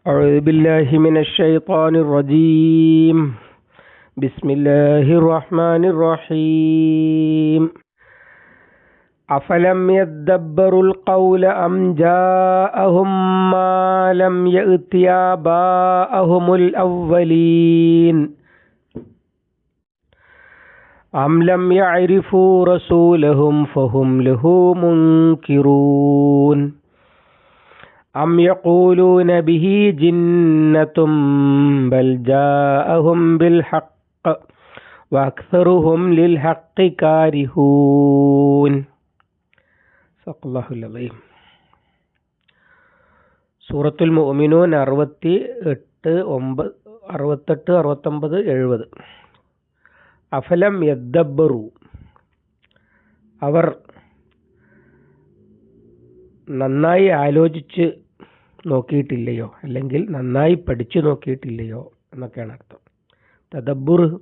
أعوذ بالله من الشيطان الرجيم. بسم الله الرحمن الرحيم. أفلم يدبروا القول أم جاءهم ما لم يأت آباءهم الأولين أم لم يعرفوا رسولهم فهم له منكرون أم يقولون به جنة بل جاءهم بالحق وأكثرهم للحق كارهون. صدق الله العظيم. സൂറത്തുൽ മുഅ്മിനൂൻ 68, 69, 70. അഫലം യദ്ദബ്ബറു, അവർ നന്നായി ആലോചിച്ച് നോക്കിയിട്ടില്ലയോ, അല്ലെങ്കിൽ നന്നായി പഠിച്ചു നോക്കിയിട്ടില്ലയോ എന്നൊക്കെയാണ് അർത്ഥം.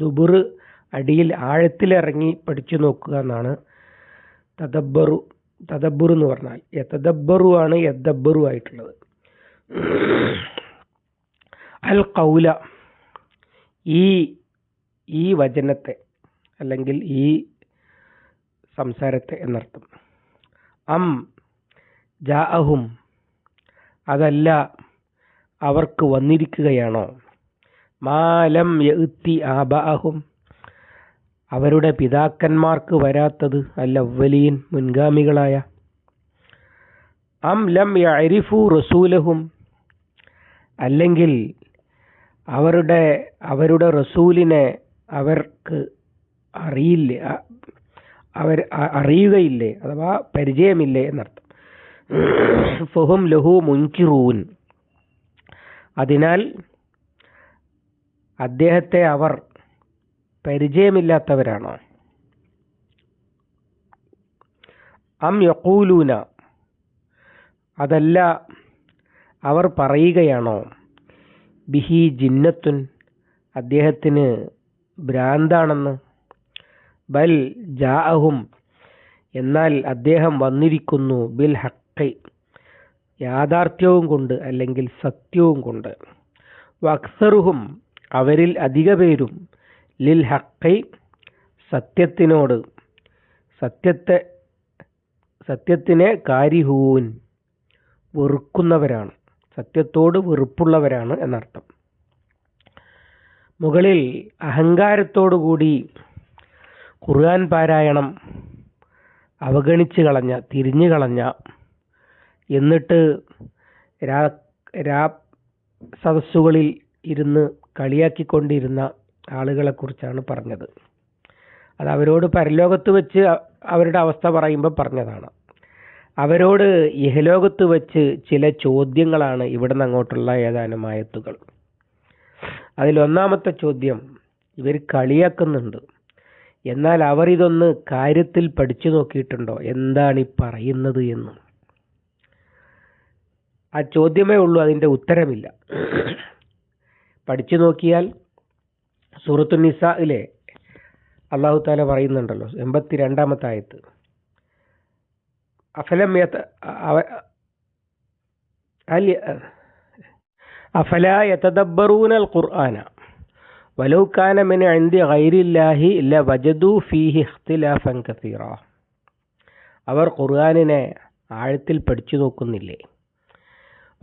ദുബുർ അടിയിൽ ആഴത്തിലിറങ്ങി പഠിച്ചു നോക്കുക എന്നാണ് തദബ്ബുർ എന്ന് പറഞ്ഞാൽ. യതദബ്ബറു ആണ് യദ്ദബ്ബറു ആയിട്ടുള്ളത്. അൽ ഖൗല, ഈ വചനത്തെ അല്ലെങ്കിൽ ഈ സംസാരത്തെ എന്നർത്ഥം. അം ജാഅഹും, അതല്ല അവർക്ക് വന്നിരിക്കുകയാണോ, മാലം യഅ്തി ആബാഅഹും, അവരുടെ പിതാക്കന്മാർക്ക് വരാത്തത്, അല്ലവ്വലീൻ മുൻഗാമികളായ. അം ലം യഅരിഫു റസൂലഹും, അല്ലെങ്കിൽ അവരുടെ റസൂലിനെ അവർക്ക് അറിയുകയില്ലേ, അഥവാ പരിചയമില്ലേ എന്നർത്ഥം. ഫഹും ലഹു മുൻകിറൂൻ, അതിനാൽ അദ്ദേഹത്തെ അവർ പരിചയമില്ലാത്തവരാണോ. അം യഖൂലൂന, അതല്ല അവർ പറയുകയാണോ, ബിഹി ജിന്നത്തുൻ, അദ്ദേഹത്തിന് ഭ്രാന്താണെന്ന്. ബൽ ജാഅഹും, എന്നാൽ അദ്ദേഹം വന്നിരിക്കുന്നു, ബിൽ ഹഖ്, യാഥാർത്ഥ്യവും കൊണ്ട് അല്ലെങ്കിൽ സത്യവും കൊണ്ട്. വഅക്സറുഹും, അവരിൽ അധിക പേരും, ലിൽ ഹഖ്, സത്യത്തിനോട്, സത്യത്തിനെ കാരിഹൂൻ, വെറുക്കുന്നവരാണ്, സത്യത്തോട് വെറുപ്പുള്ളവരാണ് എന്നർത്ഥം. മുകളിൽ അഹങ്കാരത്തോടുകൂടി ഖുർആൻ പാരായണം അവഗണിച്ചു കളഞ്ഞ, തിരിഞ്ഞു കളഞ്ഞ, എന്നിട്ട് സദസ്സുകളിൽ ഇരുന്ന് കളിയാക്കിക്കൊണ്ടിരുന്ന ആളുകളെ കുറിച്ചാണ് പറഞ്ഞത്. അത് അവരോട് പരലോകത്ത് വെച്ച് അവരുടെ അവസ്ഥ പറയുമ്പോൾ പറഞ്ഞതാണ്. അവരോട് ഇഹലോകത്ത് വെച്ച് ചില ചോദ്യങ്ങളാണ് ഇവിടുന്ന് അങ്ങോട്ടുള്ള ഏതാനും ആയത്തുകൾ. അതിലൊന്നാമത്തെ ചോദ്യം, ഇവർ കളിയാക്കുന്നുണ്ട്, എന്നാൽ അവർ ഇതൊന്ന് കാര്യത്തിൽ പഠിച്ചു നോക്കിയിട്ടുണ്ടോ, എന്താണ് ഈ പറയുന്നത് എന്ന്. ആ ചോദ്യമേ ഉള്ളൂ, അതിൻ്റെ ഉത്തരമില്ല. പഠിച്ചു നോക്കിയാൽ സൂറത്തു നിസായിലെ അല്ലാഹു തആല പറയുന്നുണ്ടല്ലോ, 82-ാമത്തെ ആയത്ത്, അഫലാ യതദബ്ബറൂനൽ ഖുർആന വലൗ കാന മിൻ ഇൻദി ഗൈരില്ലാഹി ലവജദൂ ഫീഹി ഇഖ്തിലാഫൻ കസീറ. അവർ ഖുർആനിനെ ആഴത്തിൽ പഠിച്ചു നോക്കുന്നില്ലേ.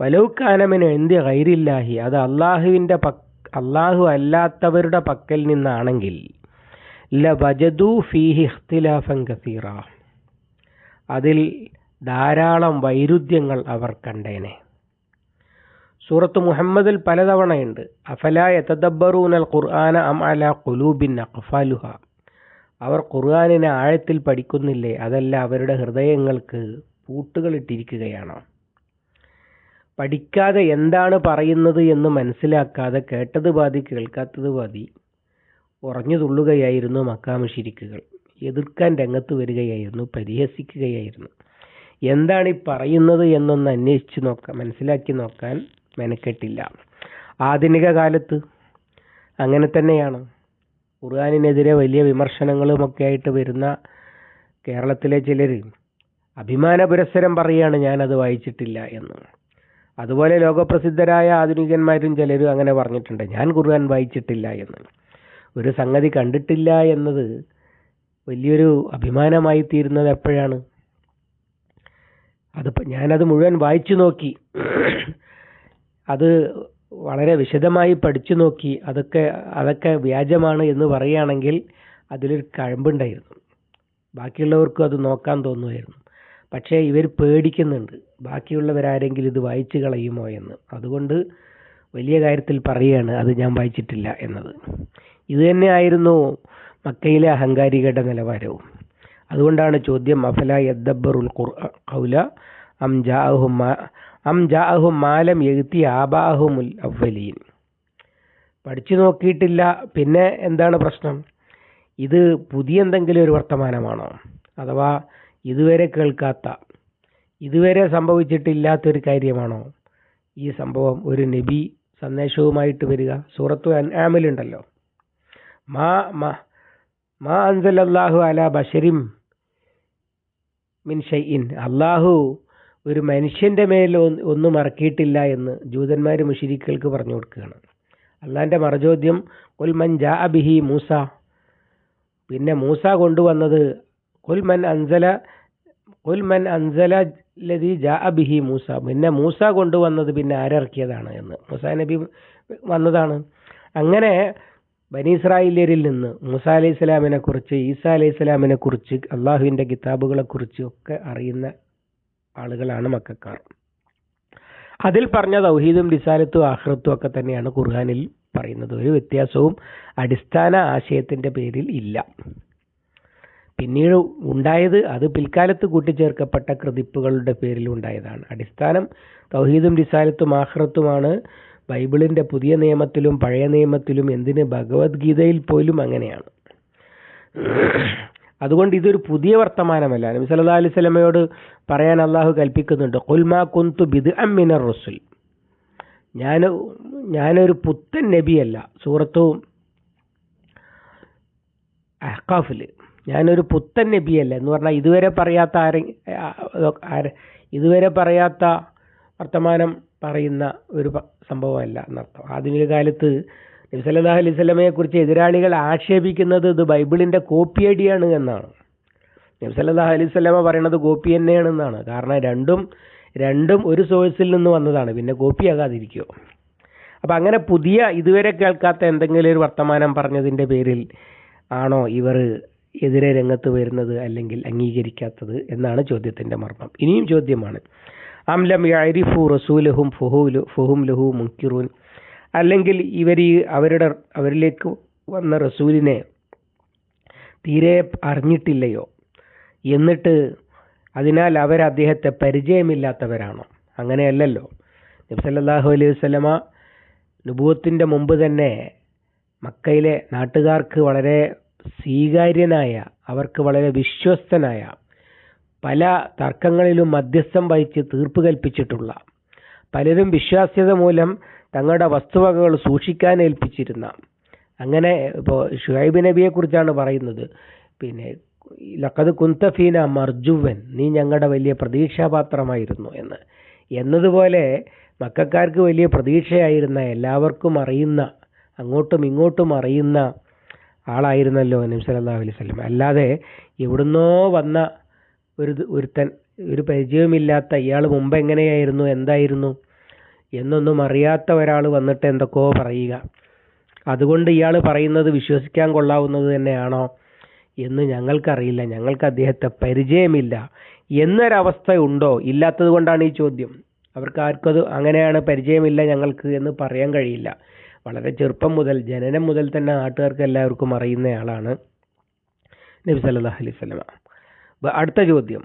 വലൗ കാന മിൻ ഇൻദി ഗൈരില്ലാഹി, അത് അല്ലാഹു അല്ലാത്തവരുടെ പക്കൽ നിന്നാണെങ്കിൽ, ലവജദൂ ഫീഹി ഇഖ്തിലാഫൻ കസീറ, അതിൽ ധാരാളം വൈരുദ്ധ്യങ്ങൾ അവർ കണ്ടേനെ. സൂറത്ത് മുഹമ്മദിൽ പലതവണയുണ്ട്, അഫലാ യതദബ്ബറൂനൽ ഖുർആന അം അലാ ഖുലൂബിൻ അഖ്ഫാലുഹ, അവർ ഖുർആനിനെ ആഴത്തിൽ പഠിക്കുന്നില്ലേ, അതല്ല അവരുടെ ഹൃദയങ്ങൾക്ക് പൂട്ടുകളിട്ടിരിക്കുകയാണോ. പഠിക്കാതെ എന്താണ് പറയുന്നത് എന്ന് മനസ്സിലാക്കാതെ കേട്ടത് പാതി കേൾക്കാത്തത് പാതി ഉറഞ്ഞു തുള്ളുകയായിരുന്നു മക്കാ മുശ്രിക്കുകൾ. എതിർക്കാൻ രംഗത്ത് വരികയായിരുന്നു, പരിഹസിക്കുകയായിരുന്നു. എന്താണ് ഈ പറയുന്നത് എന്നൊന്ന് അന്വേഷിച്ച് മനസ്സിലാക്കി നോക്കാൻ മെനക്കെട്ടില്ല. ആധുനിക കാലത്ത് അങ്ങനെ തന്നെയാണ്. ഖുർആനിനെതിരെ വലിയ വിമർശനങ്ങളുമൊക്കെ ആയിട്ട് വരുന്ന കേരളത്തിലെ ചിലർ അഭിമാന പുരസ്സരം പറയുകയാണ് ഞാനത് വായിച്ചിട്ടില്ല എന്ന്. അതുപോലെ ലോകപ്രസിദ്ധരായ ആധുനികന്മാരും ചിലരും അങ്ങനെ പറഞ്ഞിട്ടുണ്ട്, ഞാൻ ഖുർആൻ വായിച്ചിട്ടില്ല എന്ന്. ഒരു സംഗതി കണ്ടിട്ടില്ല എന്നത് വലിയൊരു അഭിമാനമായി തീരുന്നത് എപ്പോഴാണ്? ഞാനത് മുഴുവൻ വായിച്ചു നോക്കി, അത് വളരെ വിശദമായി പഠിച്ചു നോക്കി, അതൊക്കെ വ്യാജമാണ് എന്ന് പറയുകയാണെങ്കിൽ അതിലൊരു കഴമ്പുണ്ടായിരുന്നു, ബാക്കിയുള്ളവർക്കും അത് നോക്കാൻ തോന്നുമായിരുന്നു. പക്ഷേ ഇവർ പേടിക്കുന്നുണ്ട്, ബാക്കിയുള്ളവരാരെങ്കിലും ഇത് വായിച്ചു കളയുമോ എന്ന്. അതുകൊണ്ട് വലിയ കാര്യത്തിൽ പറയുകയാണ് അത് ഞാൻ വായിച്ചിട്ടില്ല എന്നത്. ഇത് തന്നെയായിരുന്നു മക്കയിലെ അഹങ്കാരികളുടെ നിലവാരവും. അതുകൊണ്ടാണ് ചോദ്യം, അഫല യദ്ദബ്ബറുൽ ഖൗല അം ജാഅഹും മാലം യഅതി ആബാഅഹുൽ അവ്വലീൻ. പഠിച്ചു നോക്കിയിട്ടില്ല, പിന്നെ എന്താണ് പ്രശ്നം? ഇത് പുതിയ എന്തെങ്കിലും ഒരു വർത്തമാനമാണോ? അഥവാ ഇതുവരെ കേൾക്കാത്ത, ഇതുവരെ സംഭവിച്ചിട്ടില്ലാത്തൊരു കാര്യമാണോ ഈ സംഭവം? ഒരു നബി സന്ദേശവുമായിട്ട് വരിക. സൂറത്തു അൻആമിലുണ്ടല്ലോ, മാ അൻസലല്ലാഹു അലാ ബശരിൻ മിൻ ഷൈഇൻ, അള്ളാഹു ഒരു മനുഷ്യന്റെ മേൽ ഒന്നും ഇറക്കിയിട്ടില്ല എന്ന് ജൂതന്മാർ മുശ്രിക്കുകൾക്ക് പറഞ്ഞു കൊടുക്കുകയാണ്. അള്ളാഹിന്റെ മറുചോദ്യം ഖുൽ മൻ ജാഅ ബിഹി മൂസ, പിന്നെ മൂസ കൊണ്ടുവന്നത് ഖുൽ മൻ അൻസല ലദി ജാഅ ബിഹി മൂസ, പിന്നെ മൂസ കൊണ്ടുവന്നത് പിന്നെ ആരിറക്കിയതാണ് എന്ന്. മൂസാ നബി വന്നതാണ്. അങ്ങനെ ബനി ഇസ്രായേലിയരിൽ നിന്ന് മൂസാ അലൈഹി സ്വലാമിനെ കുറിച്ച്, ഈസാ അലൈഹി സ്വലാമിനെ കുറിച്ച്, അള്ളാഹുവിൻ്റെ കിതാബുകളെ കുറിച്ച് ഒക്കെ അറിയുന്ന ആളുകളാണ് മക്കക്കാർ. അതിൽ പറഞ്ഞ തൗഹീദും റിസാലത്തും ആഖിറത്തും ഒക്കെ തന്നെയാണ് ഖുർആനിൽ പറയുന്നത്. ഒരു വ്യത്യാസവും അടിസ്ഥാന ആശയത്തിൻ്റെ പേരിൽ ഇല്ല. പിന്നീട് ഉണ്ടായത് അത് പിൽക്കാലത്ത് കൂട്ടിച്ചേർക്കപ്പെട്ട കൃതിപ്പുകളുടെ പേരിൽ ഉണ്ടായതാണ്. അടിസ്ഥാനം തൗഹീദും റിസാലത്തും ആഖിറത്തുമാണ്. ബൈബിളിൻ്റെ പുതിയ നിയമത്തിലും പഴയ നിയമത്തിലും, എന്തിന് ഭഗവത്ഗീതയിൽ പോലും അങ്ങനെയാണ്. അതുകൊണ്ട് ഇതൊരു പുതിയ വർത്തമാനമല്ല. നബി സല്ലല്ലാഹു അലൈഹി വസല്ലമയോട് പറയാൻ അള്ളാഹു കൽപ്പിക്കുന്നുണ്ട്, ഖുൽ മാ കുന്തു ബിദ്അൻ മിനർ റസുൽ, ഞാനൊരു പുത്തൻ നബിയല്ല. സൂറത്തു അഹ്ഖാഫിൽ ഞാനൊരു പുത്തൻ നബിയല്ല എന്ന് പറഞ്ഞാൽ ഇതുവരെ പറയാത്ത വർത്തമാനം പറയുന്ന ഒരു സംഭവമല്ല എന്നർത്ഥം. ആധുനിക കാലത്ത് നബി സല്ലല്ലാഹു അലൈഹി വസല്ലമയെ കുറിച്ച് എതിരാളികൾ ആക്ഷേപിക്കുന്നത് ഇത് ബൈബിളിൻ്റെ കോപ്പിയടിയാണ് എന്നാണ്. നബി സല്ലല്ലാഹു അലൈഹി വസല്ലമ പറയുന്നത് കോപ്പി തന്നെയാണെന്നാണ്. കാരണം രണ്ടും ഒരു സോഴ്സിൽ നിന്ന് വന്നതാണ്, പിന്നെ കോപ്പിയാകാതിരിക്കുമോ? അപ്പം അങ്ങനെ പുതിയ ഇതുവരെ കേൾക്കാത്ത എന്തെങ്കിലും ഒരു വർത്തമാനം പറഞ്ഞതിൻ്റെ പേരിൽ ആണോ ഇവർ എതിരെ രംഗത്ത് വരുന്നത്, അല്ലെങ്കിൽ അംഗീകരിക്കാത്തത് എന്നാണ് ചോദ്യത്തിൻ്റെ മർമ്മം. ഇനിയും ചോദ്യമാണ്, അം ലം യഅരിഫു റസൂലഹും ഫഹും ലഹു മുൻകിറൂൻ, അല്ലെങ്കിൽ അവരിലേക്ക് വന്ന റസൂലിനെ തീരെ അറിഞ്ഞിട്ടില്ലയോ, എന്നിട്ട് അതിനാൽ അവർ അദ്ദേഹത്തെ പരിചയമില്ലാത്തവരാണോ? അങ്ങനെയല്ലല്ലോ. നബി സല്ലല്ലാഹു അലൈഹി വസല്ലമ നുബുവത്തിൻ്റെ മുമ്പ് തന്നെ മക്കയിലെ നാട്ടുകാർക്ക് വളരെ സ്വീകാര്യനായ, അവർക്ക് വളരെ വിശ്വസ്തനായ, പല തർക്കങ്ങളിലും മധ്യസ്ഥം വഹിച്ച് തീർപ്പ് കൽപ്പിച്ചിട്ടുള്ള, പലരും വിശ്വാസ്യത മൂലം തങ്ങളുടെ വസ്തുവകകൾ സൂക്ഷിക്കാൻ ഏൽപ്പിച്ചിരുന്ന, അങ്ങനെ ഇപ്പോൾ ഷുഐബ് നബിയെ കുറിച്ചാണ് പറയുന്നത്, പിന്നെ ലഖദ് കുന്ത ഫീന മർജുവൻ, നീ ഞങ്ങളുടെ വലിയ പ്രതീക്ഷാപാത്രമായിരുന്നു എന്നതുപോലെ മക്കക്കാർക്ക് വലിയ പ്രതീക്ഷയായിരുന്ന, എല്ലാവർക്കും അറിയുന്ന, അങ്ങോട്ടും ഇങ്ങോട്ടും അറിയുന്ന ആളായിരുന്നല്ലോ നബി സല്ലല്ലാഹു അലൈഹി വസല്ലം. അല്ലാതെ എവിടുന്നോ വന്ന ഒരുത്തൻ, ഒരു പരിചയമില്ലാത്ത, ഇയാൾ മുമ്പ് എങ്ങനെയായിരുന്നു, എന്തായിരുന്നു എന്നൊന്നും അറിയാത്ത ഒരാൾ വന്നിട്ട് എന്തൊക്കെയോ പറയുക, അതുകൊണ്ട് ഇയാൾ പറയുന്നത് വിശ്വസിക്കാൻ കൊള്ളാവുന്നത് തന്നെയാണോ എന്ന് ഞങ്ങൾക്കറിയില്ല, ഞങ്ങൾക്ക് അദ്ദേഹത്തെ പരിചയമില്ല എന്നൊരവസ്ഥ ഉണ്ടോ? ഇല്ലാത്തത് കൊണ്ടാണ് ഈ ചോദ്യം. അവർക്ക് ആർക്കും അത് അങ്ങനെയാണ്, പരിചയമില്ല ഞങ്ങൾക്ക് എന്ന് പറയാൻ കഴിയില്ല. വളരെ ചെറുപ്പം മുതൽ, ജനനം മുതൽ തന്നെ നാട്ടുകാർക്ക് എല്ലാവർക്കും അറിയുന്നയാളാണ് നബി സല്ലല്ലാഹു അലൈഹി വസല്ലം. അടുത്ത ചോദ്യം,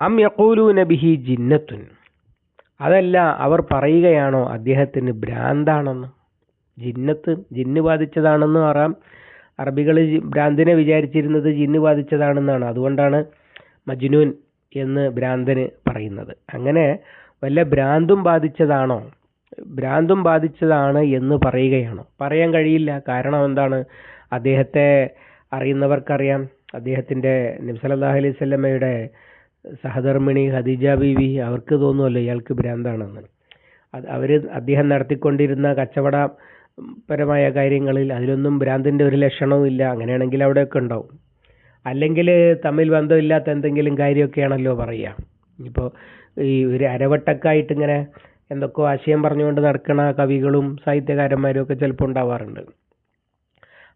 അം യഖൂലൂന ബിഹി ജിന്നത്തുൻ, അതല്ല അവർ പറയുകയാണോ അദ്ദേഹത്തിന് ഭ്രാന്താണെന്ന്? ജിന്ന് ബാധിച്ചതാണെന്ന് പറയാം. അറബികൾ ഭ്രാന്തിനെ വിചാരിച്ചിരുന്നത് ജിന്ന് ബാധിച്ചതാണെന്നാണ്. അതുകൊണ്ടാണ് മജ്നൂൻ എന്ന് ഭ്രാന്തന് പറയുന്നത്. അങ്ങനെ വല്ല ഭ്രാന്തും ബാധിച്ചതാണ് എന്ന് പറയുകയാണോ? പറയാൻ കഴിയില്ല. കാരണം എന്താണ്? അദ്ദേഹത്തെ അറിയുന്നവർക്കറിയാം, അദ്ദേഹത്തിൻ്റെ നബി സല്ലല്ലാഹു അലൈഹി വസല്ലമയുടെ സഹധർമ്മിണി ഖദീജ ബീവി അവർക്ക് തോന്നുമല്ലോ ഇയാൾക്ക് ഭ്രാന്താണെന്ന്. അദ്ദേഹം നടത്തിക്കൊണ്ടിരുന്ന കച്ചവടപരമായ കാര്യങ്ങളിൽ അതിലൊന്നും ഭ്രാന്തിൻ്റെ ഒരു ലക്ഷണവും ഇല്ല. അങ്ങനെയാണെങ്കിൽ അവിടെയൊക്കെ ഉണ്ടാവും. അല്ലെങ്കിൽ തമ്മിൽ ബന്ധമില്ലാത്ത എന്തെങ്കിലും കാര്യമൊക്കെയാണല്ലോ പറയുക. ഇപ്പോൾ ഈ ഒരു അരവട്ടക്കായിട്ട് ഇങ്ങനെ എന്തൊക്കെയോ ആശയം പറഞ്ഞുകൊണ്ട് നടക്കുന്ന കവികളും സാഹിത്യകാരന്മാരും ഒക്കെ ചിലപ്പോൾ ഉണ്ടാവാറുണ്ട്.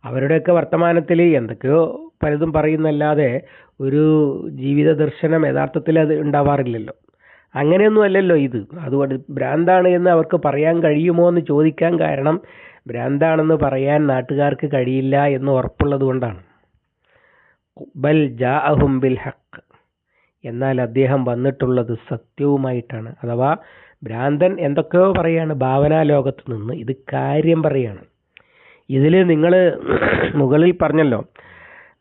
അവരുടെയൊക്കെ വർത്തമാനത്തിൽ എന്തൊക്കെയോ പലതും പറയുന്നല്ലാതെ ഒരു ജീവിത ദർശനം യഥാർത്ഥത്തിൽ അത് ഉണ്ടാവാറില്ലല്ലോ. അങ്ങനെയൊന്നും അല്ലല്ലോ ഇത്. അതുകൊണ്ട് ഭ്രാന്താണ് എന്ന് അവർക്ക് പറയാൻ കഴിയുമോ എന്ന് ചോദിക്കാൻ കാരണം ഭ്രാന്താണെന്ന് പറയാൻ നാട്ടുകാർക്ക് കഴിയില്ല എന്ന് ഉറപ്പുള്ളത് കൊണ്ടാണ്. ബൽ ജാഅഹും ബിൽ ഹഖ്, എന്നാൽ അദ്ദേഹം വന്നിട്ടുള്ളത് സത്യവുമായിട്ടാണ്. അഥവാ ഭ്രാന്തൻ എന്തൊക്കെയോ പറയാണ് ഭാവനാ ലോകത്ത് നിന്ന്, ഇത് കാര്യം പറയാണ്. ഇതിൽ നിങ്ങൾ മുകളിൽ പറഞ്ഞല്ലോ,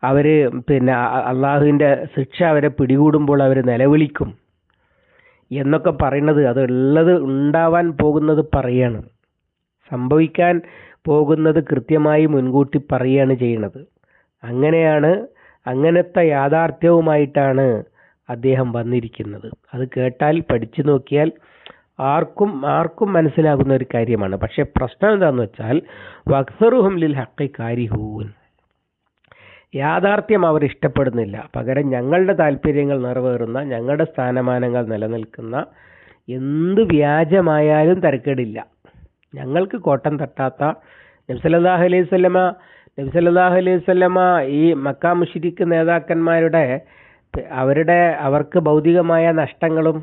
അവർ പിന്നെ അള്ളാഹുവിൻ്റെ ശിക്ഷ അവരെ പിടികൂടുമ്പോൾ അവർ നിലവിളിക്കും എന്നൊക്കെ പറയുന്നത്, അത് ഉള്ളത് ഉണ്ടാവാൻ പോകുന്നത് പറയാണ്. സംഭവിക്കാൻ പോകുന്നത് കൃത്യമായി മുൻകൂട്ടി പറയുകയാണ് ചെയ്യുന്നത്. അങ്ങനത്തെ യാഥാർത്ഥ്യവുമായിട്ടാണ് അദ്ദേഹം വന്നിരിക്കുന്നത്. അത് കേട്ടാൽ പഠിച്ചു നോക്കിയാൽ ആർക്കും മനസ്സിലാകുന്ന ഒരു കാര്യമാണ്. പക്ഷെ പ്രശ്നം എന്താണെന്ന് വെച്ചാൽ വക്സറുഹും ലിൽ ഹഖി കാരിഹൂൻ, യാഥാർത്ഥ്യം അവർ ഇഷ്ടപ്പെടുന്നില്ല. പകരം ഞങ്ങളുടെ താല്പര്യങ്ങൾ നിറവേറുന്ന, ഞങ്ങളുടെ സ്ഥാനമാനങ്ങൾ നിലനിൽക്കുന്ന എന്ത് വ്യാജമായാലും തരക്കേടില്ല, ഞങ്ങൾക്ക് കോട്ടം തട്ടാത്ത നബി സല്ലല്ലാഹു അലൈഹി വസല്ലമ ഈ മക്ക മുശ്രിക്ക് നേതാക്കന്മാരുടെ അവർക്ക് ഭൗതികമായ നഷ്ടങ്ങളും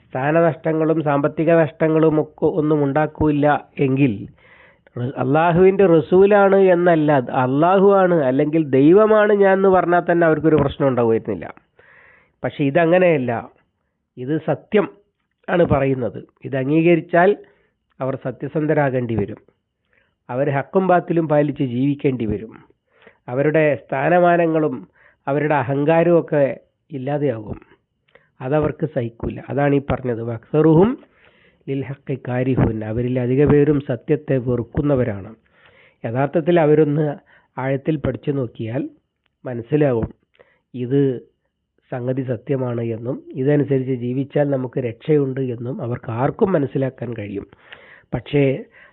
സ്ഥാനനഷ്ടങ്ങളും സാമ്പത്തിക നഷ്ടങ്ങളും ഒക്കെ ഒന്നും ഉണ്ടാക്കില്ല എങ്കിൽ അള്ളാഹുവിൻ്റെ റസൂലാണ് എന്നല്ല, അള്ളാഹു ആണ് അല്ലെങ്കിൽ ദൈവമാണ് ഞാൻ എന്ന് പറഞ്ഞാൽ തന്നെ അവർക്കൊരു പ്രശ്നം ഉണ്ടാവുമായിരുന്നില്ല. പക്ഷെ ഇതങ്ങനെയല്ല. ഇത് സത്യം ആണ് പറയുന്നത്. ഇത് അംഗീകരിച്ചാൽ അവർ സത്യസന്ധരാകേണ്ടി വരും. അവർ ഹക്കും ബാത്തിലും പാലിച്ച് ജീവിക്കേണ്ടി വരും. അവരുടെ സ്ഥാനമാനങ്ങളും അവരുടെ അഹങ്കാരവും ഒക്കെ ഇല്ലാതെയാകും. അതവർക്ക് സഹിക്കില്ല. അതാണ് ഈ പറഞ്ഞത് വക്സറുഹും ലിൽ ഹഖി കാരിഹുൻ, അവരിൽ അധിക പേരും സത്യത്തെ വെറുക്കുന്നവരാണ്. യഥാർത്ഥത്തിൽ അവരൊന്ന് ആഴത്തിൽ പഠിച്ചു നോക്കിയാൽ മനസ്സിലാവും ഇത് സംഗതി സത്യമാണ് എന്നും ഇതനുസരിച്ച് ജീവിച്ചാൽ നമുക്ക് രക്ഷയുണ്ട് എന്നും അവർക്ക് ആർക്കും മനസ്സിലാക്കാൻ കഴിയും. പക്ഷേ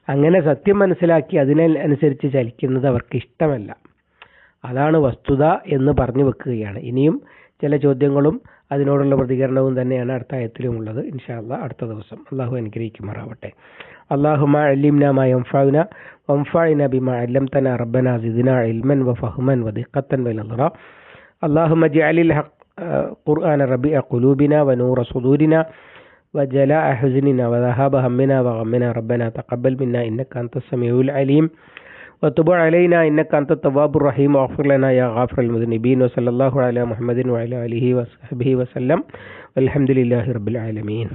അങ്ങനെ സത്യം മനസ്സിലാക്കി അതിനനുസരിച്ച് ചലിക്കുന്നത് അവർക്ക് ഇഷ്ടമല്ല. അതാണ് വസ്തുത എന്ന് പറഞ്ഞു വെക്കുകയാണ്. ഇനിയും ചില ചോദ്യങ്ങളും അതിനോടുള്ള പ്രതികരണവും തന്നെയാണ് അടുത്ത ആയത്തിലുമുള്ളത്. ഇൻഷാ അല്ലാഹ് അടുത്ത ദിവസം. അള്ളാഹു അനുഗ്രഹിക്കുമാറാവട്ടെ. അല്ലാഹുമ്മ അല്ലിംനാ മാ യൻഫഉനാ വൻഫഅനാ ബിമാ അല്ലംതനാ റബ്ബനാ സിദ്നാ ഇൽമൻ വഫഹ്മൻ വദിഖത്തൻ വനദറ. അല്ലാഹുമ്മ ജഅലിൽ ഖുർആന റബീഅ ഖുലൂബിനാ വനൂറ സുദൂരിനാ وجلاء حزننا وذهاب همنا وغمنا ربنا تقبل منا إنك أنت السميع العليم وتب علينا إنك أنت التواب الرحيم واغفر لنا يا غافر المذنبين وصلى الله على محمد وعلى آله وصحبه وسلم والحمد لله رب العالمين.